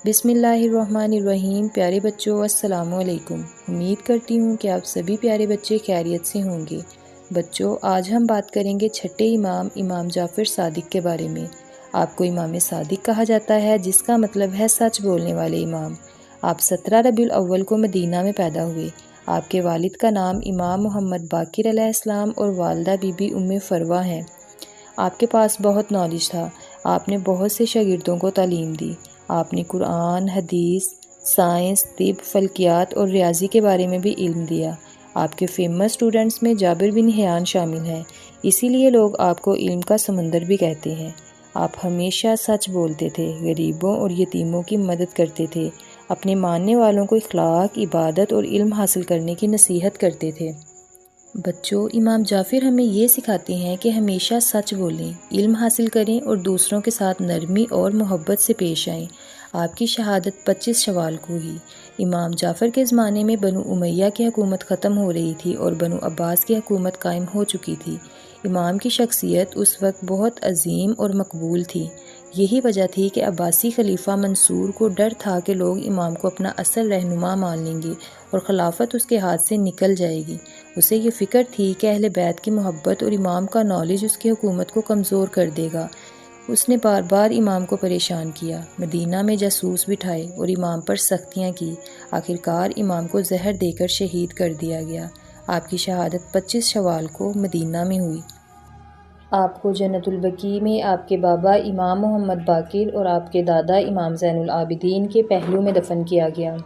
بسم اللہ الرحمن الرحیم۔ پیارے بچوں السلام علیکم۔ امید کرتی ہوں کہ آپ سبھی پیارے بچے خیریت سے ہوں گے۔ بچوں آج ہم بات کریں گے چھٹے امام امام جعفر صادق کے بارے میں۔ آپ کو امام صادق کہا جاتا ہے جس کا مطلب ہے سچ بولنے والے امام۔ آپ 17 ربیع الاول کو مدینہ میں پیدا ہوئے۔ آپ کے والد کا نام امام محمد باقر علیہ السلام اور والدہ بی بی ام فروہ ہیں۔ آپ کے پاس بہت نالج تھا۔ آپ نے بہت سے شاگردوں کو تعلیم دی۔ آپ نے قرآن، حدیث، سائنس، طب، فلکیات اور ریاضی کے بارے میں بھی علم دیا۔ آپ کے فیمس اسٹوڈنٹس میں جابر بن حیان شامل ہیں، اسی لیے لوگ آپ کو علم کا سمندر بھی کہتے ہیں۔ آپ ہمیشہ سچ بولتے تھے، غریبوں اور یتیموں کی مدد کرتے تھے، اپنے ماننے والوں کو اخلاق، عبادت اور علم حاصل کرنے کی نصیحت کرتے تھے۔ بچوں امام جعفر ہمیں یہ سکھاتے ہیں کہ ہمیشہ سچ بولیں، علم حاصل کریں اور دوسروں کے ساتھ نرمی اور محبت سے پیش آئیں۔ آپ کی شہادت 25 شوال کو ہوئی۔ امام جعفر کے زمانے میں بنو امیہ کی حکومت ختم ہو رہی تھی اور بنو عباس کی حکومت قائم ہو چکی تھی۔ امام کی شخصیت اس وقت بہت عظیم اور مقبول تھی۔ یہی وجہ تھی کہ عباسی خلیفہ منصور کو ڈر تھا کہ لوگ امام کو اپنا اصل رہنما مان لیں گے اور خلافت اس کے ہاتھ سے نکل جائے گی۔ اسے یہ فکر تھی کہ اہل بیت کی محبت اور امام کا نالج اس کی حکومت کو کمزور کر دے گا۔ اس نے بار بار امام کو پریشان کیا، مدینہ میں جاسوس بٹھائے اور امام پر سختیاں کی۔ آخرکار امام کو زہر دے کر شہید کر دیا گیا۔ آپ کی شہادت 25 شوال کو مدینہ میں ہوئی۔ آپ کو جنت البقیع میں آپ کے بابا امام محمد باقر اور آپ کے دادا امام زین العابدین کے پہلو میں دفن کیا گیا۔